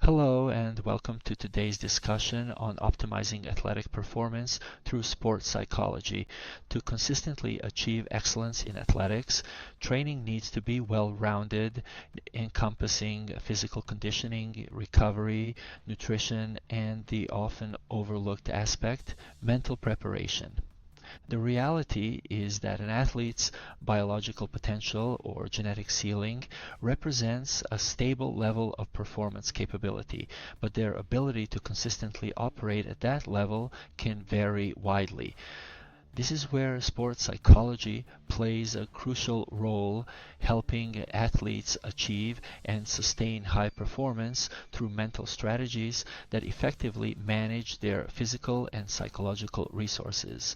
Hello and welcome to today's discussion on optimizing athletic performance through sports psychology. To consistently achieve excellence in athletics, training needs to be well-rounded, encompassing physical conditioning, recovery, nutrition, and the often overlooked aspect, mental preparation. The reality is that an athlete's biological potential or genetic ceiling represents a stable level of performance capability, but their ability to consistently operate at that level can vary widely. This is where sports psychology plays a crucial role, helping athletes achieve and sustain high performance through mental strategies that effectively manage their physical and psychological resources.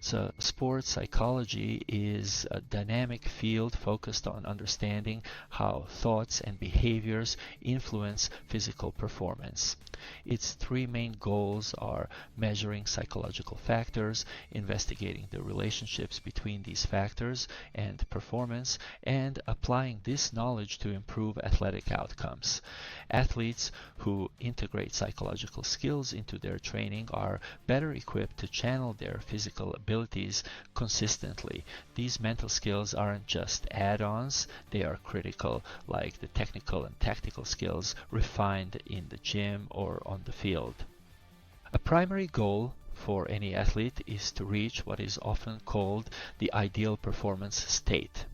So, sports psychology is a dynamic field focused on understanding how thoughts and behaviors influence physical performance. Its three main goals are measuring psychological factors, investigating the relationships between these factors and performance, and applying this knowledge to improve athletic outcomes. Athletes who integrate psychological skills into their training are better equipped to channel their physical abilities consistently. These mental skills aren't just add-ons, they are critical, like the technical and tactical skills refined in the gym or on the field. A primary goal for any athlete is to reach what is often called the ideal performance state.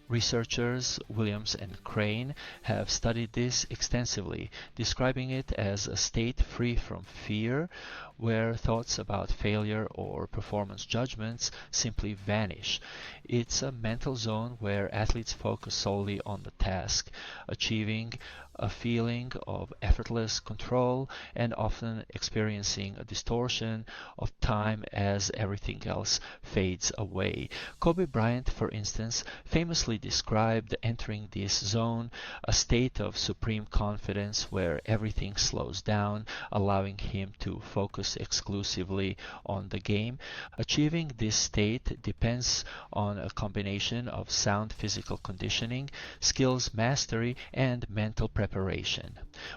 Researchers Williams and Crane have studied this extensively, describing it as a state free from fear, where thoughts about failure or performance judgments simply vanish. It's a mental zone where athletes focus solely on the task, achieving a feeling of effortless control and often experiencing a distortion of time as everything else fades away. Kobe Bryant, for instance, famously described entering this zone, a state of supreme confidence where everything slows down, allowing him to focus exclusively on the game. Achieving this state depends on a combination of sound physical conditioning, skills mastery, and mental preparation.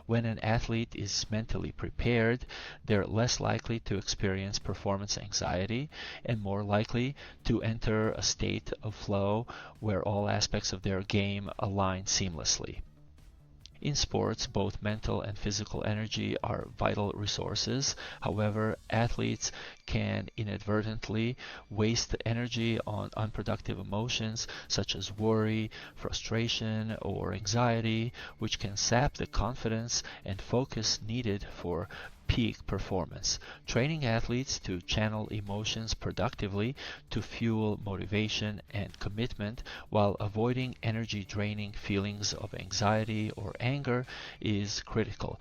When an athlete is mentally prepared, they're less likely to experience performance anxiety and more likely to enter a state of flow where all aspects of their game align seamlessly. In sports, both mental and physical energy are vital resources. However, athletes can inadvertently waste energy on unproductive emotions such as worry, frustration, or anxiety, which can sap the confidence and focus needed for peak performance. Training athletes to channel emotions productively to fuel motivation and commitment while avoiding energy draining feelings of anxiety or anger is critical.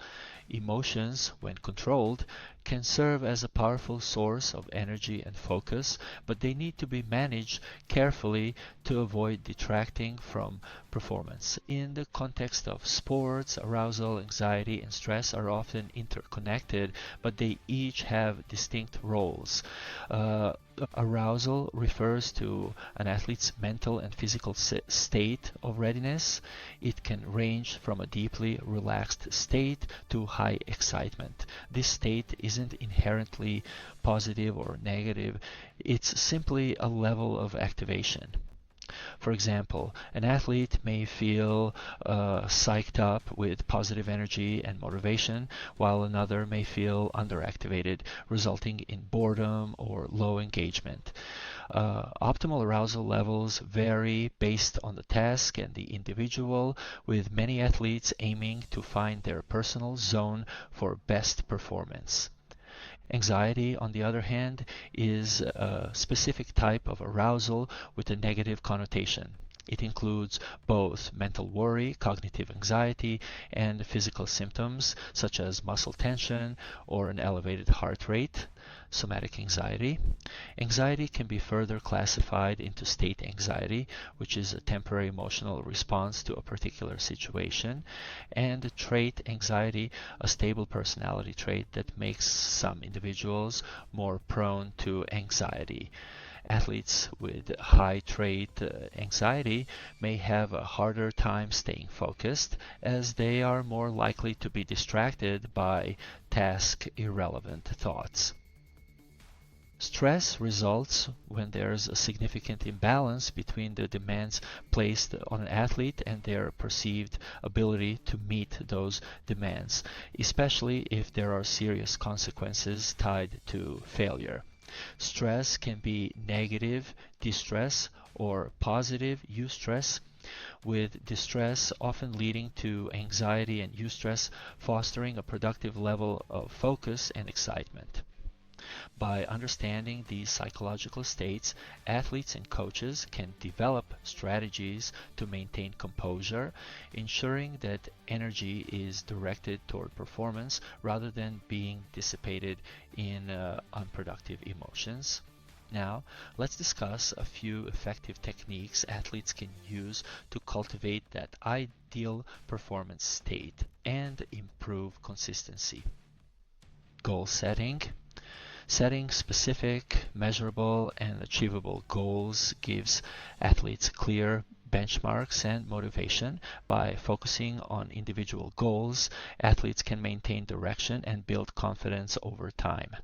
Emotions, when controlled, can serve as a powerful source of energy and focus, but they need to be managed carefully to avoid detracting from performance. In the context of sports, arousal, anxiety, and stress are often interconnected, but they each have distinct roles. Arousal refers to an athlete's mental and physical state of readiness. It can range from a deeply relaxed state to high excitement. This state isn't inherently positive or negative, it's simply a level of activation. For example, an athlete may feel psyched up with positive energy and motivation, while another may feel underactivated, resulting in boredom or low engagement. Optimal arousal levels vary based on the task and the individual, with many athletes aiming to find their personal zone for best performance. Anxiety, on the other hand, is a specific type of arousal with a negative connotation. It includes both mental worry, cognitive anxiety, and physical symptoms such as muscle tension or an elevated heart rate. Somatic anxiety. Anxiety can be further classified into state anxiety, which is a temporary emotional response to a particular situation, and trait anxiety, a stable personality trait that makes some individuals more prone to anxiety. Athletes with high trait anxiety may have a harder time staying focused as they are more likely to be distracted by task irrelevant thoughts. Stress results when there's a significant imbalance between the demands placed on an athlete and their perceived ability to meet those demands, especially if there are serious consequences tied to failure. Stress can be negative distress or positive eustress, with distress often leading to anxiety and eustress fostering a productive level of focus and excitement. By understanding these psychological states, athletes and coaches can develop strategies to maintain composure, ensuring that energy is directed toward performance rather than being dissipated in unproductive emotions. Now, let's discuss a few effective techniques athletes can use to cultivate that ideal performance state and improve consistency. Goal setting. Setting specific, measurable, and achievable goals gives athletes clear benchmarks and motivation. By focusing on individual goals, athletes can maintain direction and build confidence over time.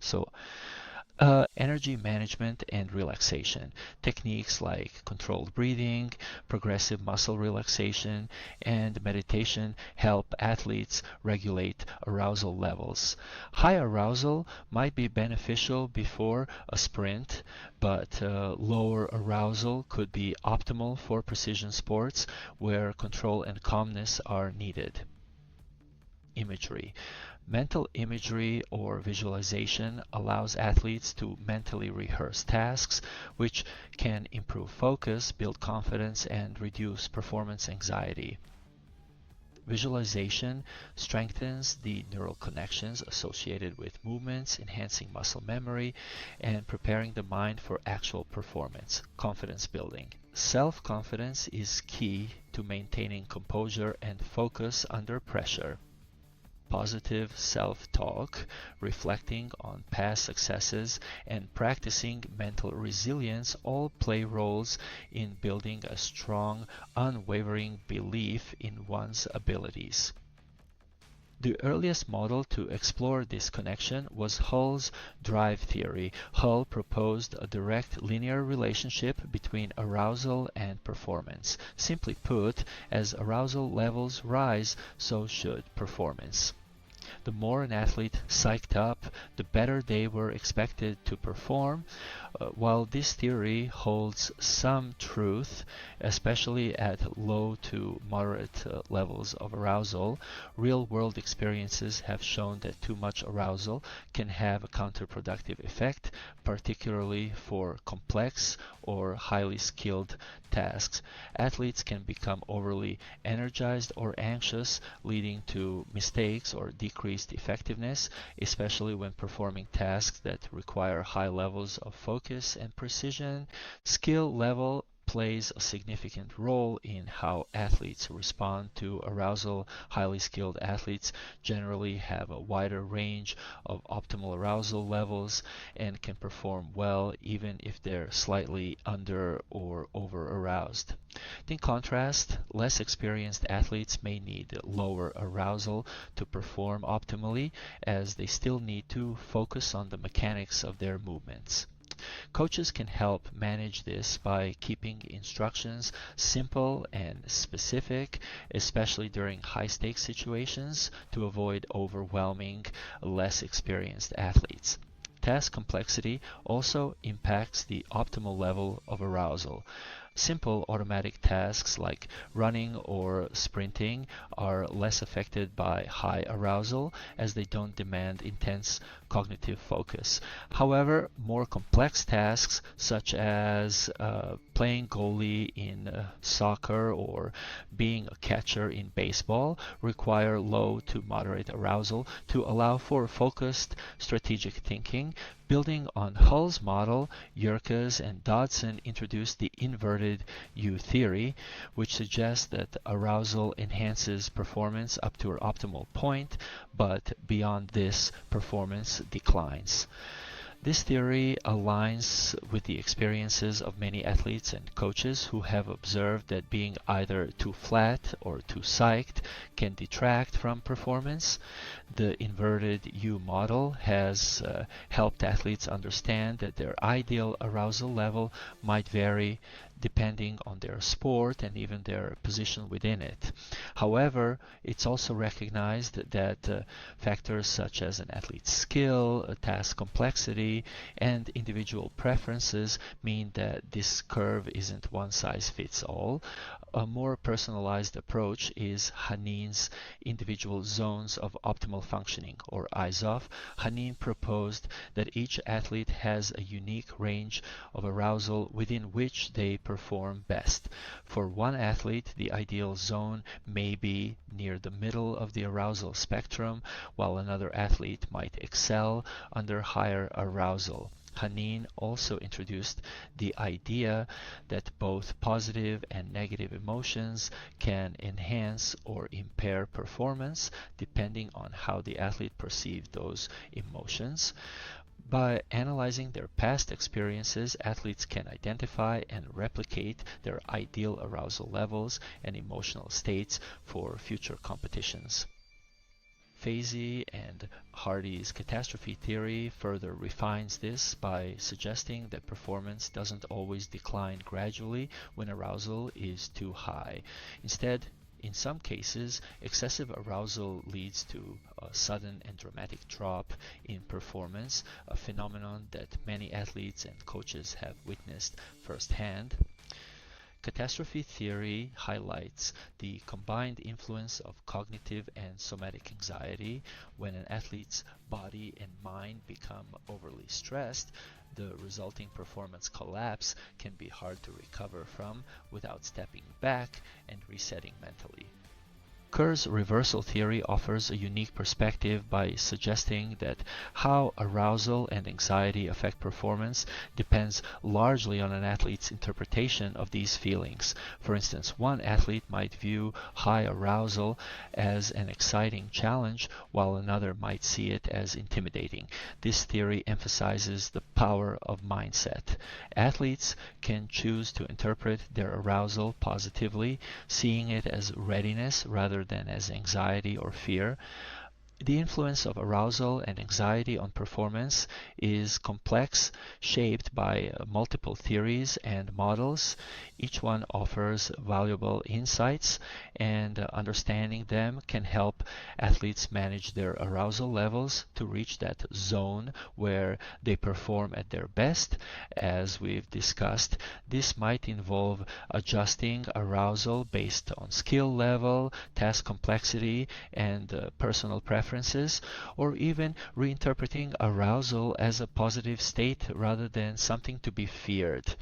Energy management and relaxation. Techniques like controlled breathing, progressive muscle relaxation, and meditation help athletes regulate arousal levels. High arousal might be beneficial before a sprint, but lower arousal could be optimal for precision sports where control and calmness are needed. Imagery. Mental imagery or visualization allows athletes to mentally rehearse tasks, which can improve focus, build confidence, and reduce performance anxiety. Visualization strengthens the neural connections associated with movements, enhancing muscle memory, and preparing the mind for actual performance. Confidence building. Self-confidence is key to maintaining composure and focus under pressure. Positive self-talk, reflecting on past successes, and practicing mental resilience all play roles in building a strong, unwavering belief in one's abilities. The earliest model to explore this connection was Hull's drive theory. Hull proposed a direct linear relationship between arousal and performance. Simply put, as arousal levels rise, so should performance. The more an athlete psyched up, the better they were expected to perform. While this theory holds some truth, especially at low to moderate levels of arousal, real-world experiences have shown that too much arousal can have a counterproductive effect, particularly for complex or highly skilled tasks. Athletes can become overly energized or anxious, leading to mistakes or decreased effectiveness, especially when performing tasks that require high levels of focus and precision. Skill level plays a significant role in how athletes respond to arousal. Highly skilled athletes generally have a wider range of optimal arousal levels and can perform well even if they're slightly under or over aroused. In contrast, less experienced athletes may need lower arousal to perform optimally, as they still need to focus on the mechanics of their movements. Coaches can help manage this by keeping instructions simple and specific, especially during high-stakes situations, to avoid overwhelming less experienced athletes. Task complexity also impacts the optimal level of arousal. Simple automatic tasks like running or sprinting are less affected by high arousal as they don't demand intense cognitive focus. However, more complex tasks such as playing goalie in soccer or being a catcher in baseball require low to moderate arousal to allow for focused strategic thinking. Building on Hull's model, Yerkes and Dodson introduced the inverted U theory, which suggests that arousal enhances performance up to an optimal point, but beyond this, performance declines. This theory aligns with the experiences of many athletes and coaches who have observed that being either too flat or too psyched can detract from performance. The inverted U model has helped athletes understand that their ideal arousal level might vary depending on their sport and even their position within it. However, it's also recognized that factors such as an athlete's skill, task complexity, and individual preferences mean that this curve isn't one size fits all. A more personalized approach is Hanin's individual zones of optimal functioning, or IZOF. Hanin proposed that each athlete has a unique range of arousal within which they perform best. For one athlete, the ideal zone may be near the middle of the arousal spectrum, while another athlete might excel under higher arousal. Hanin also introduced the idea that both positive and negative emotions can enhance or impair performance depending on how the athlete perceived those emotions. By analyzing their past experiences, athletes can identify and replicate their ideal arousal levels and emotional states for future competitions. Fazey and Hardy's catastrophe theory further refines this by suggesting that performance doesn't always decline gradually when arousal is too high. Instead, in some cases, excessive arousal leads to a sudden and dramatic drop in performance, a phenomenon that many athletes and coaches have witnessed firsthand. Catastrophe theory highlights the combined influence of cognitive and somatic anxiety. When an athlete's body and mind become overly stressed, the resulting performance collapse can be hard to recover from without stepping back and resetting mentally. Kerr's reversal theory offers a unique perspective by suggesting that how arousal and anxiety affect performance depends largely on an athlete's interpretation of these feelings. For instance, one athlete might view high arousal as an exciting challenge, while another might see it as intimidating. This theory emphasizes the power of mindset. Athletes can choose to interpret their arousal positively, seeing it as readiness rather than as anxiety or fear. The influence of arousal and anxiety on performance is complex, shaped by multiple theories and models. Each one offers valuable insights, and understanding them can help athletes manage their arousal levels to reach that zone where they perform at their best. As we've discussed, this might involve adjusting arousal based on skill level, task complexity, and personal preferences, or even reinterpreting arousal as a positive state rather than something to be feared.